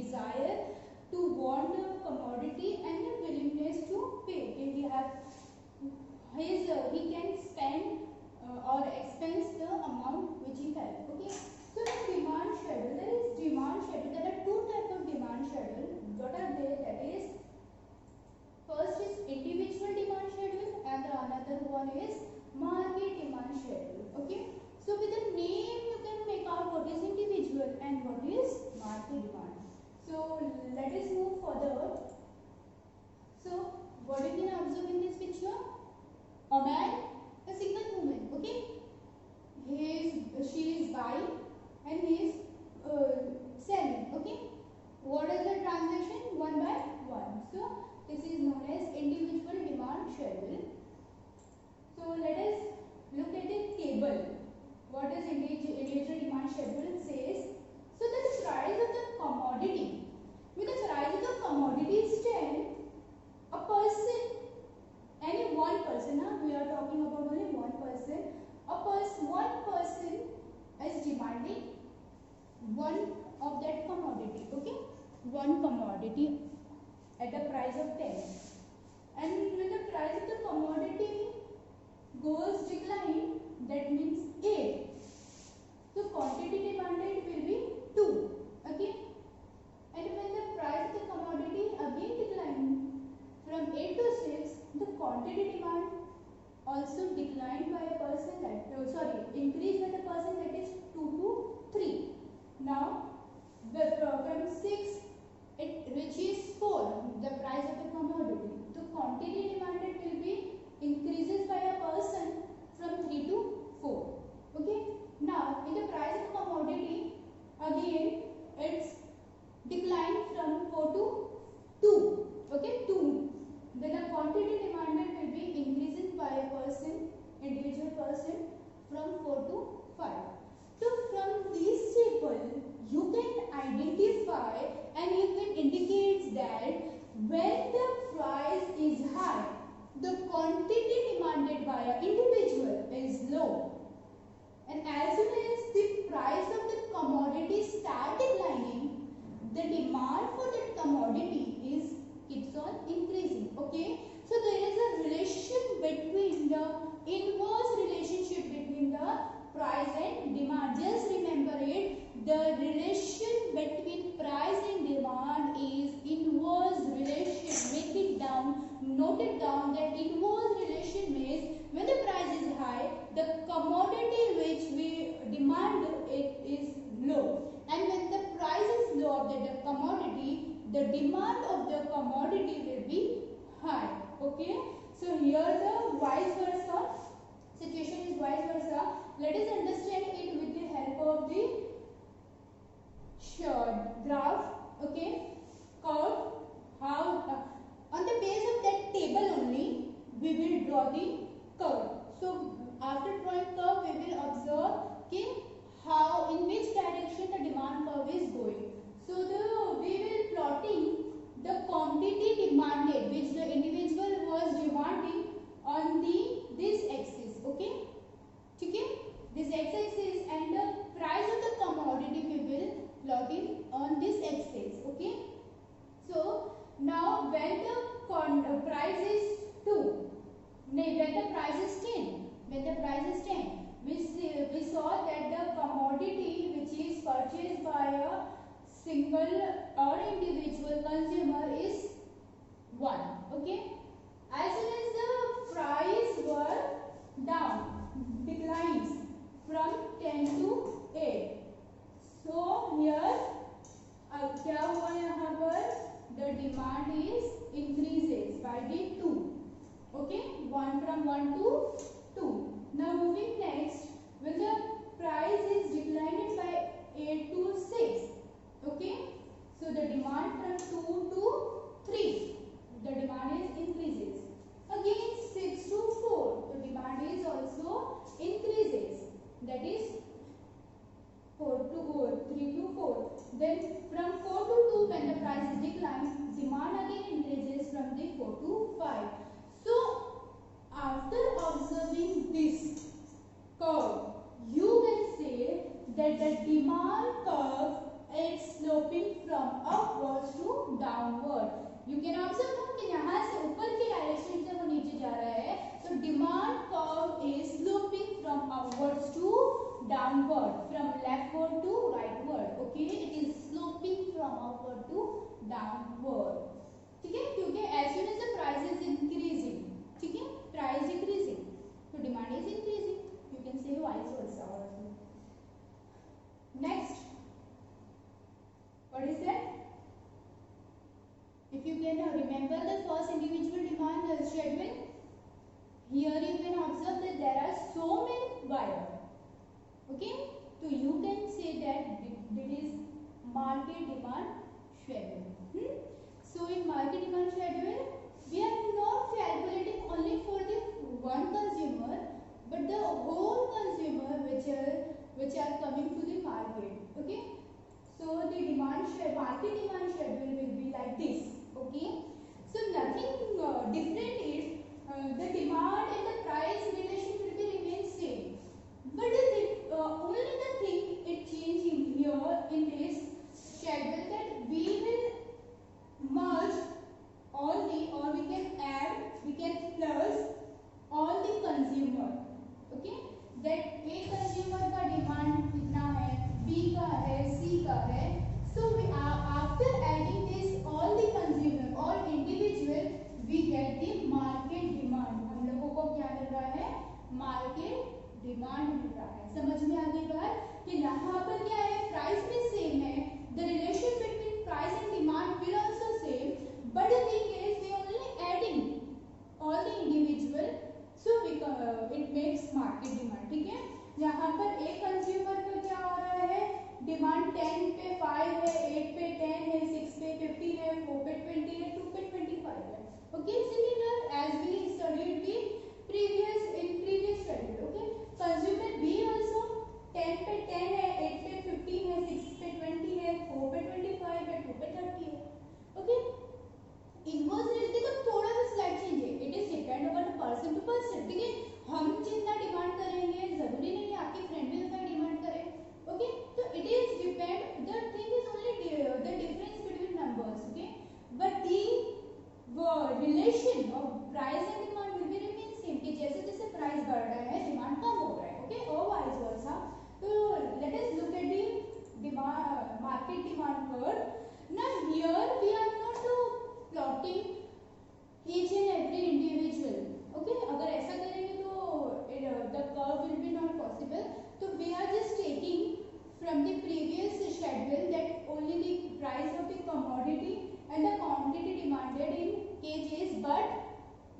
desire to want a commodity and a willingness to pay. Okay, he can spend or expense the amount which he has. Okay, so the demand schedule, there is demand schedule. There are two types of demand schedule. What are they? That is, first is individual demand schedule and the another one is market demand schedule. Okay, so with the name you can make out what is individual and what is market demand. So let us move further. So what you can observe in this picture? A man, a single woman. Okay, she is buying and he is selling. Okay, what is the transaction? One by one. So this is known as individual demand schedule. So let us look at a table. What does individual demand schedule says? So the price of the commodity. When the price of the commodity is 10, a person, any one person, we are talking about only one person. One person is demanding one of that commodity. Okay, one commodity at the price of 10. And when the price of the commodity goes decline, that means 8. So quantity demanded will be 2. Okay, and when the price of the commodity again decline from 8 to 6, the quantity demand also declined by a person that increased by the person, that is 2 to 3. Now from 6 it reaches 4, the price of the commodity. The quantity demanded will be increases by a person from 3 to 4. Okay, now in the price of the commodity again it's declined from 4 to 2. Okay, 2. Then the quantity demanded will be increasing by a person, individual person, from 4 to 5. So from this table you can identify and you can indicate that when the price is high, the quantity demanded by an individual is low, and as soon as the price of the commodity start declining, the demand for that commodity keeps on increasing. Okay, so there is a relation between the inverse relationship between the price and demand. Just remember it, the relation between price and demand is inverse relation. Make it down, note it down, that inverse relation means when the price is high, the commodity which we demand it is low, and when the price is low of the commodity, the demand of the commodity will be high. Okay, so here the vice versa situation is vice versa. Let us understand it with the help of the graph. Okay, curve. How on the base of that table only we will draw the curve. So after drawing curve we will observe how in which direction the demand curve is going. So we will plotting the quantity demanded which the individual was demanding on this axis. Okay, this x-axis, and the price of the commodity we will plot it on this axis. Okay, so now when the price is 2, when the price is 10, we saw that the commodity which is purchased by a single or individual consumer is 1. Okay, as soon as the price were declines from 10 to 8. So here क्या हुआ यहाँ पर, the demand is increases by the 2. Okay, 1 from 1 to 2. Now moving next, when the price is declined by 8 to 6. Okay, so the demand from 2 to 3, the demand is increases. Again 6 to 4, the demand is also increases, that is 3 to 4. Then from 4 to 2, when the price is declined, demand again increases from the 4 to 5. So after observing this curve, you can say that the demand curve is sloping from up upwards to downward. You can observe कि यहाँ से ऊपर की direction से वो नीचे जा रहा है, तो demand curve is sloping from upwards to downward, from leftward to rightward. Okay, it is sloping from upward to downward. ठीक है, क्योंकि as soon as the price is increasing, ठीक है, price decreasing, so demand is increasing. You can say vice versa also. Next, what is that? If you can remember the first individual demand schedule, here you can observe that there are so many wires. Okay, so you can say that it is market demand schedule. So in market demand schedule, we are not calculating only for the one consumer, but the whole consumer which are coming to the market. Okay, so the market demand schedule will be like this. Okay, so nothing different is the demand and the price relation will be remain same. But only the thing it changing here in this schedule that we will merge all the, or we can add, we can plus all the consumer. Okay, that A consumer का demand कितना है, B का है, C का है. So we are, after adding this all the consumer, all individual, we get the market demand. हम लोगों को क्या मिल रहा है, market डिमांड मिल रहा है. समझ में आ गई बात कि यहाँ पर क्या है, प्राइस भी सेम है, the relation between price and demand will also same, but the thing is we only adding all the individual, so it makes market demand. ठीक है, यहाँ पर एक कंज्यूमर का क्या हो रहा है, डिमांड 10 पे 5 है, 8 पे 10 है, 6 पे 15 है, 4 पे 20 है, 2 पे 25 है. Okay, similar as we studied the previous schedule. Okay, consumer B also 10 पे 10 है, 8 पे 15 है, 6 पे 20 है, 4 पे 25 है, 2 पे 30 है. Okay, इनवर्स रेट का थोड़ा सा स्लाइड चेंज है, it is depend upon person to person. ठीक है, हम जितना डिमांड करेंगे जरूरी नहीं है आपके फ्रेंड भी उतना डिमांड करे. ओके, तो it is depend, the thing is only the difference between numbers. Okay, but the relation of price and demand will be remain same, कि जैसे जैसे प्राइस बढ़ रहा है डिमांड कम हो रहा है. ओके, और वाइस वर्सा. तो let us look at the demand market demand curve. Now here we are not plotting each and every individual. Okay, अगर ऐसा करेंगे तो the curve will be not possible. तो we are just taking from the previous schedule that only the price of the commodity and the quantity demanded in KGs, but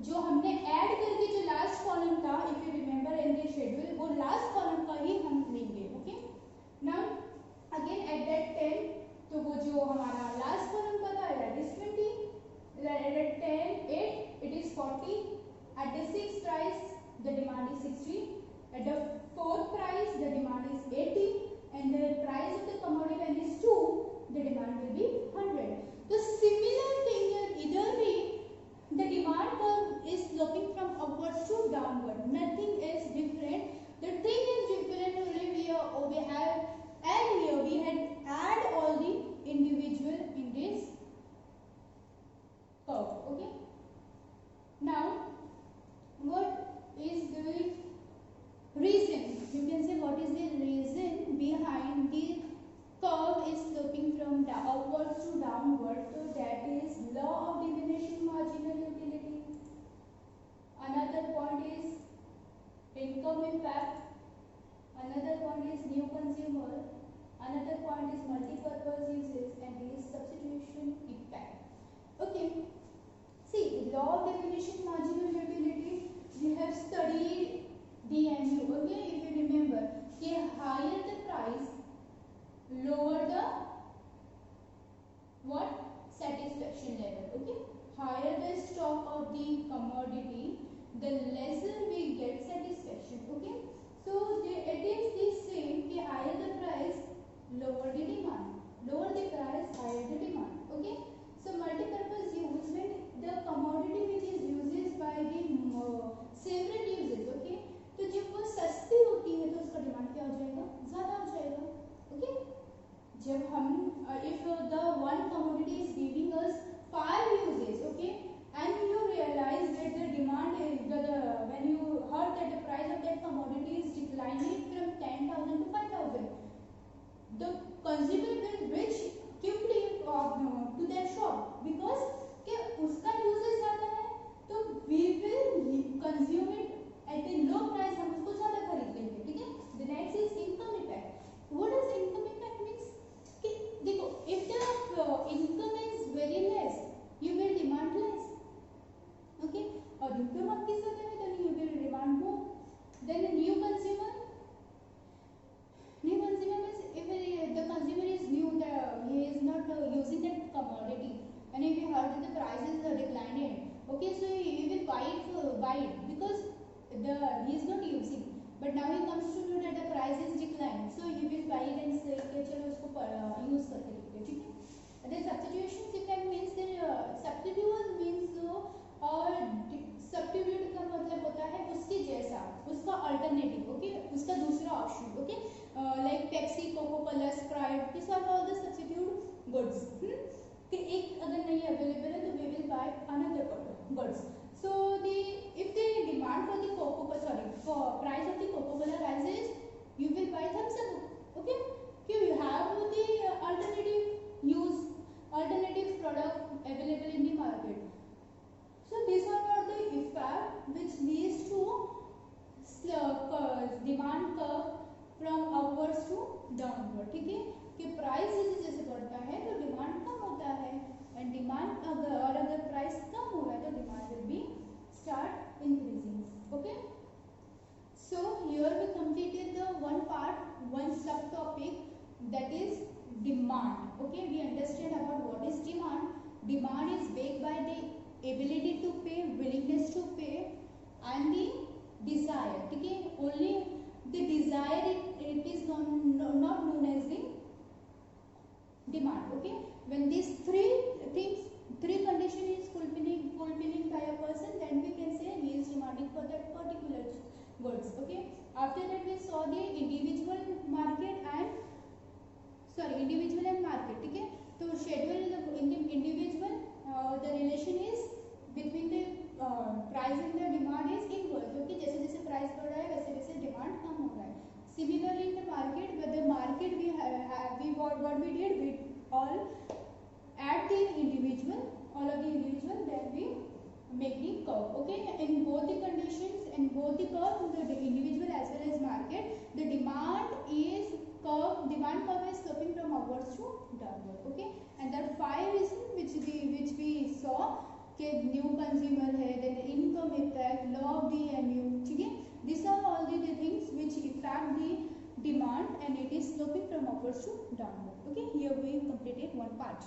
जो हमने add करके जो last column था, if you remember in the schedule, वो last column का ही हम लेंगे. Okay, now again at that 10, तो वो जो हमारा लास्ट कॉलम का था that is 20, at 10 8 it is 40, at the 6th price the demand is 60, at the 4th price the demand is 80, and the price of the commodity when is 2, the demand will be 100. The similar thing here, either way the demand curve is sloping from upwards to downward. Nothing is different. The thing is different only we have, and here we had add all the individual in this curve. Okay, now what is the reason, you can say what is the reason behind the curve is sloping from upwards to downward? So that is law of diminishing marginal utility. Another point is income impact. Another point is new consumer. Another point is multi-purpose uses, and is substitution effect. Okay, see, law of diminishing marginal utility we have studied DMU. Okay, if you remember, the higher the price, lower the what, satisfaction level. Okay, higher the stock of the commodity, the lesser we get satisfaction. Okay, so it is the same, the higher the price, lower the demand, lower the price, higher the demand. Okay, so multi-purpose use, when the commodity which is used by the several uses. Okay, तो जब वो सस्ती होती है तो उसका demand क्या हो जाएगा, ज्यादा हो जाएगा. ओके, जब हम if the one commodity is giving us 5 uses, okay, and you realize that the demand is when you heard that the price of that commodity is declining from 10,000 to 5,000, the consumer will reach quickly to that shop because के उसका uses ज़्यादा है, तो we will consume it at a low price, हम उसको ज़्यादा खरीद लेंगे, ठीक है. The next is income impact. What does income impact means? कि देखो, if the income is very less, you will demand less, okay, और income आपकी ज़्यादा है, then you will demand more. Then a new consumer means if the consumer is new, he is not using that commodity, and if he heard that the prices are declining, okay, so he will buy it because he is not using, but now he comes to know that the price is declined, so he will buy it and say कि चलो उसको use करके देखते हैं, ठीक है. And then substitution effect means that substitute means और substitute का मतलब होता है उसके जैसा, उसका अल्टरनेटिव, ओके, उसका दूसरा option, okay, like Pepsi, Coca Cola, Sprite, this are all the substitute goods. कि एक अगर नहीं अवेलेबल है तो we will buy another goods. So the if the demand for the Coca for price of the Coca Cola rises, you will buy Thums Up, okay, कि you have the alternative use, alternative product available in the market. So these are all the effect which leads to demand curve from upwards to downward, ठीक है, कि price जैसे जैसे बढ़ता है तो demand कम होता है, एंड डिमांड अगर प्राइस कम हो रहा है तो demand will be start increasing, okay. So here we completed the one sub topic, that is demand, okay. We understand about what is demand. Demand is backed by the ability to pay, willingness to pay, and the desire, ठीक है. Only the desire it is not known as the demand, okay. When these three condition is fulfilling by a person, then we can say he is demanding for that particular goods, okay. After that we saw the individual and market, ठीक है. तो schedule in the individual, the relation is between the price and the demand is inverse, okay. जैसे जैसे price बढ़ रहा है वैसे वैसे डिमांड कम हो रहा है. Similarly in the market, with the market what we did, we all add the individual, all of the individual, then we make the curve, okay. In both the conditions, in both the curve, the individual as well as market, the demand curve is curving from upwards to downward, okay. And there are 5 reasons which we saw, कि new consumer है, then income effect, law of the MU, ठीक है. This are all the things which impact the demand and it is sloping from upwards to downward, okay. Here we completed one part.